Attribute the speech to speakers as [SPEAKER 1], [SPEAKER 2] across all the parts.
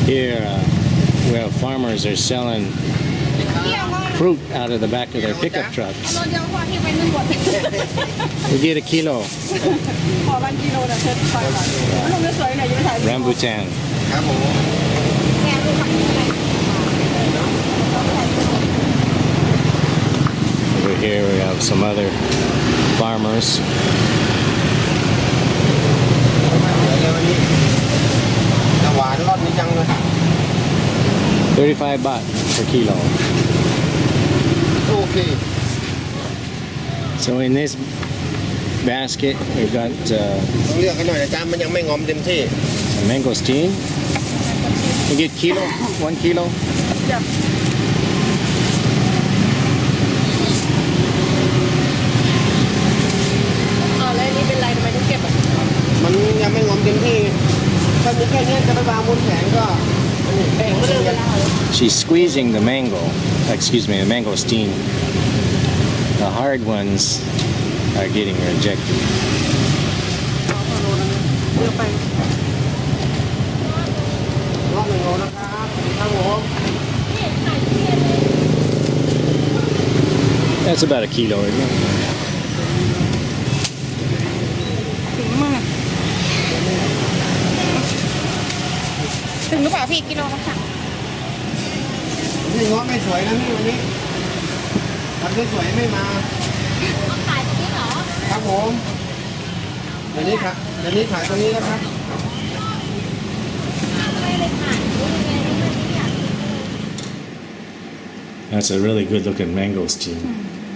[SPEAKER 1] Here, where farmers are selling fruit out of the back of their pickup trucks. We get a kilo. Rambutan. Over here we have some other farmers. $35 per kilo.
[SPEAKER 2] Okay.
[SPEAKER 1] So in this basket we've got
[SPEAKER 2] ต้องเลือกกันหน่อยนะจ๊ะมันยังไม่งอมเต็มที่
[SPEAKER 1] mangosteen. You get kilo, 1 kilo.
[SPEAKER 3] Oh, แล้วนี่เป็นไรทำไมถึงเก็บอ่ะ
[SPEAKER 2] มันยังไม่งอมเต็มที่ถ้ามีแค่นี้จะไปวางบนแผงก็แบ่งไม่ได้เวลา
[SPEAKER 1] She's squeezing the mango, excuse me, the mangosteen. The hard ones are getting rejected.
[SPEAKER 3] เลือกไป
[SPEAKER 2] รอบ1 โลนะครับครับผม
[SPEAKER 1] That's about a kilo, isn't it?
[SPEAKER 3] ถึงมั้งถึงหรือเปล่าพี่กิโลละค่ะ
[SPEAKER 2] นี่ง้อไม่สวยนะพี่วันนี้ทำสวยๆไม่มา
[SPEAKER 3] ต้องขายตรงนี้เหรอ
[SPEAKER 2] ครับผมเดี๋ยวนี้ครับเดี๋ยวนี้ขายตรงนี้แล้วครับ
[SPEAKER 3] ไม่เลยขายรู้ยังไงไม่อยาก
[SPEAKER 1] That's a really good looking mangosteen.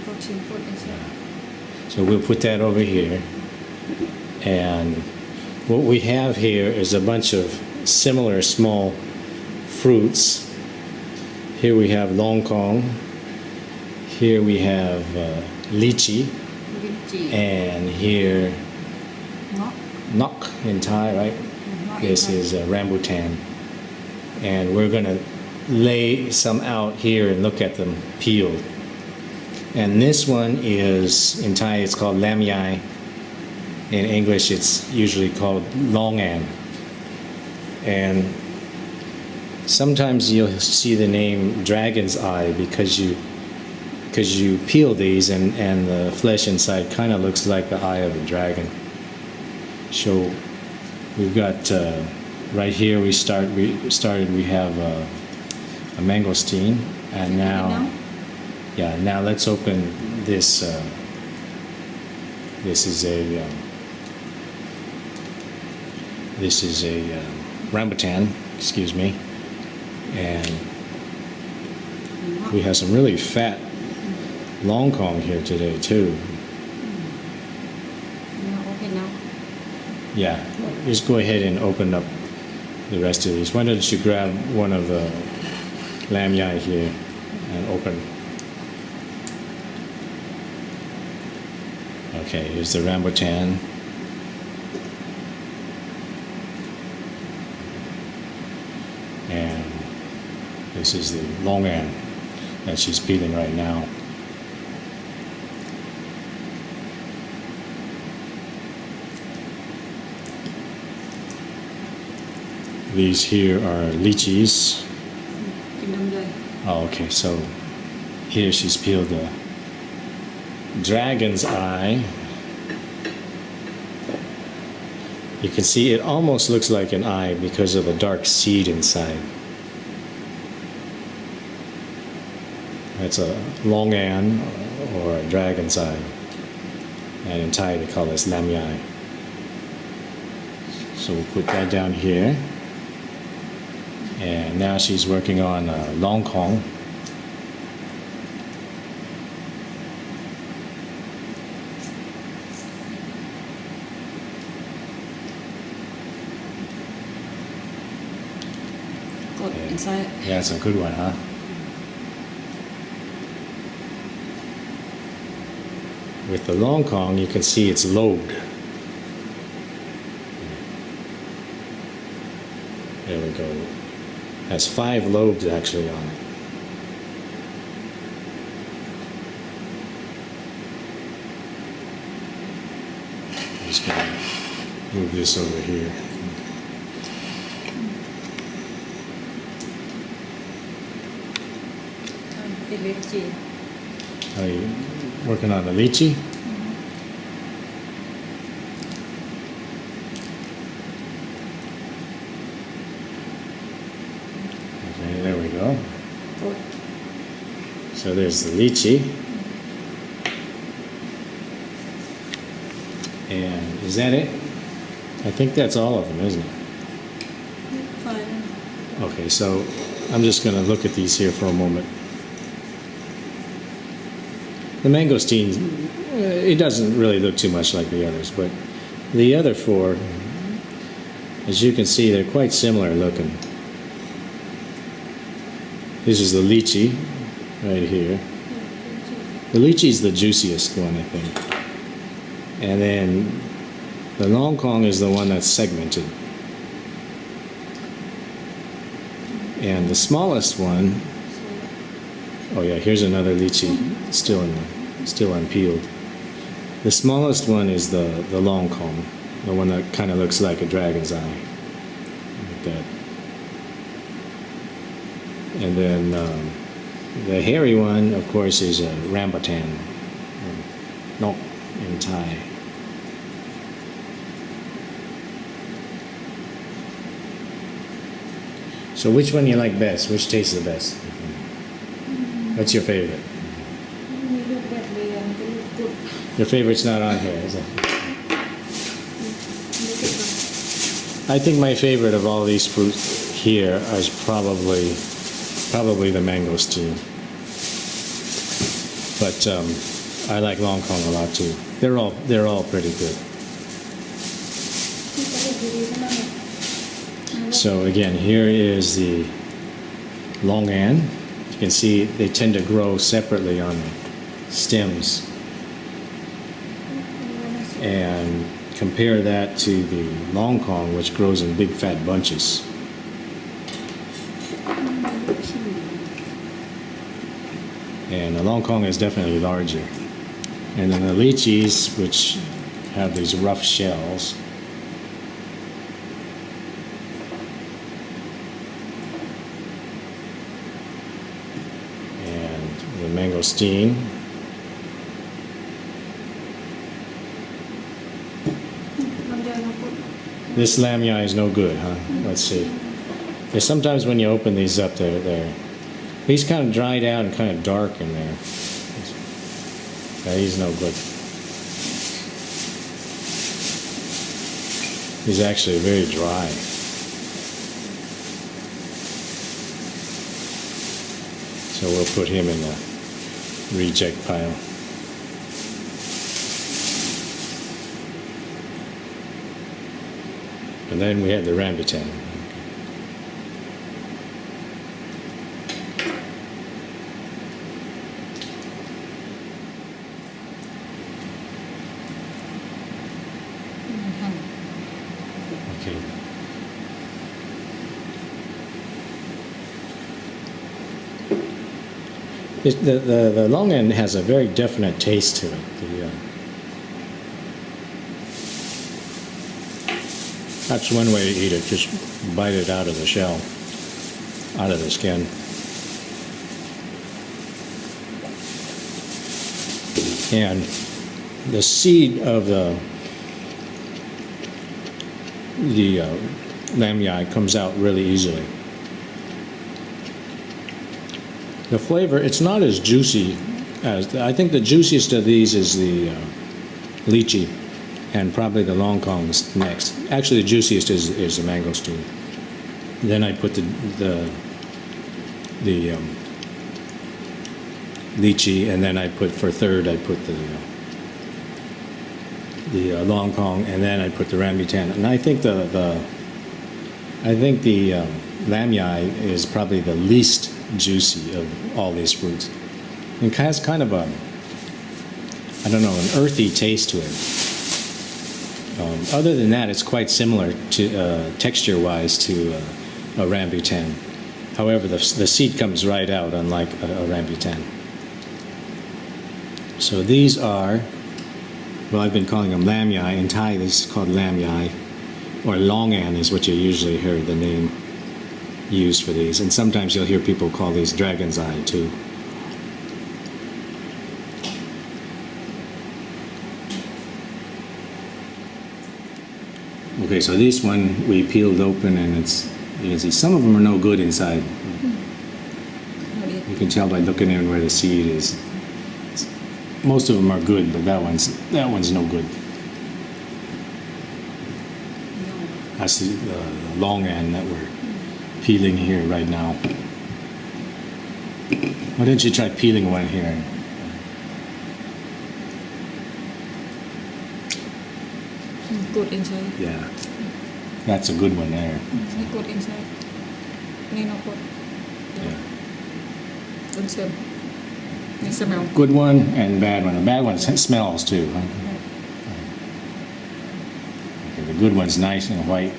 [SPEAKER 3] เขาชิมพูดใช่
[SPEAKER 1] So we'll put that over here. And what we have here is a bunch of similar small fruits. Here we have Longkong. Here we have Lychee.
[SPEAKER 3] ลิ้นจี่
[SPEAKER 1] And here,
[SPEAKER 3] เนาะ
[SPEAKER 1] Nok in Thai, right? This is Rambutan. And we're going to lay some out here and look at them peeled. And this one is, in Thai it's called lam yai. In English it's usually called Longan. And sometimes you'll see the name dragon's eye because you peel these and the flesh inside kind of looks like the eye of a dragon. So we've got right here we have a mangosteen, and now let's open this. This is a rambutan, excuse me, and we have some really fat Longkong here today too.
[SPEAKER 3] โอเคเนาะ
[SPEAKER 1] Yeah, just go ahead and open up the rest of these. Why don't you grab one of the lam yai here and open. Okay, here's the rambutan. And this is the longan that she's peeling right now. These here are lychees.
[SPEAKER 3] กินน้ำเลย
[SPEAKER 1] Oh, okay, so here she's peeled the dragon's eye. You can see it almost looks like an eye because of the dark seed inside. That's a longan or a dragon's eye. And in Thai they call this lam yai. So we'll put that down here. And now she's working on Longkong.
[SPEAKER 3] Good inside.
[SPEAKER 1] Yeah, it's a good one, huh? With the Longkong, you can see it's lobed. There we go. Has 5 lobes actually on it. Just gonna move this over here.
[SPEAKER 4] ติดลิปจี
[SPEAKER 1] Are you working on the lychee? Okay, there we go. So there's the lychee. And is that it? I think that's all of them, isn't it?
[SPEAKER 4] ไฟ
[SPEAKER 1] Okay, so I'm just going to look at these here for a moment. The mangosteen, it doesn't really look too much like the others, but the other four, as you can see, they're quite similar looking. This is the lychee right here. The lychee is the juiciest one, I think. And then the Longkong is the one that's segmented. And the smallest one, oh yeah, here's another lychee, still unpeeled. The smallest one is the Longkong, the one that kind of looks like a dragon's eye, like that. And then the hairy one, of course, is a Rambutan, nok in Thai. So which one you like best? Which tastes the best? What's your favorite?
[SPEAKER 4] มีลูกแบบเรียนเป็นลูกกุด
[SPEAKER 1] Your favorite's not on here, is it? I think my favorite of all these fruits here is probably the mangosteen. But I like Longkong a lot too. They're all pretty good.
[SPEAKER 4] ที่จะได้ดีๆทั้งนั้นเลย
[SPEAKER 1] So again, here is the Longan. You can see they tend to grow separately on the stems. And compare that to the Longkong, which grows in big fat bunches. And the Longkong is definitely larger. And then the lychees, which have these rough shells. And the mangosteen. This lamia is no good, huh? Let's see. There's sometimes when you open these up, he's kind of dried out and kind of dark in there. Yeah, he's no good. He's actually very dry. So we'll put him in the reject pile. And then we have the rambutan. Okay. The Longan has a very definite taste to it. That's one way to eat it, just bite it out of the shell, out of the skin. And the seed of the lamia comes out really easily. The flavor, it's not as juicy as, I think the juiciest of these is the lychee. And probably the Longkong's next. Actually, the juiciest is the mangosteen. Then I put the lychee, and then I put for third the Longkong, and then I put the rambutan. And I think the lamia is probably the least juicy of all these fruits. It has kind of an earthy taste to it. Other than that, it's quite similar to texture-wise to a rambutan. However, the seed comes right out, unlike a rambutan. So these are, well, I've been calling them lamia. In Thai, this is called lamia, or longan is what you usually hear the name used for these. And sometimes you'll hear people call these dragon's eye too. Okay, so this one we peeled open and it's, you can see some of them are no good inside.
[SPEAKER 4] เอาดิ
[SPEAKER 1] You can tell by looking in where the seed is. Most of them are good, but that one's no good. That's the longan that we're peeling here right now. Why don't you try peeling one here?
[SPEAKER 4] good inside
[SPEAKER 1] Yeah, that's a good one there.
[SPEAKER 4] นี่ good inside นี่ no good
[SPEAKER 1] Yeah.
[SPEAKER 4] don't smell นี่ smell
[SPEAKER 1] Good one and bad one. The bad one smells too. Huh? Okay, the good one's nice and white.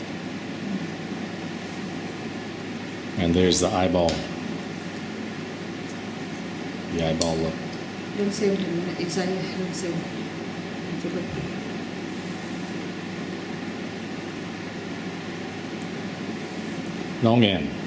[SPEAKER 1] And there's the eyeball. The eyeball look.
[SPEAKER 4] don't smell inside don't smell
[SPEAKER 1] Longan.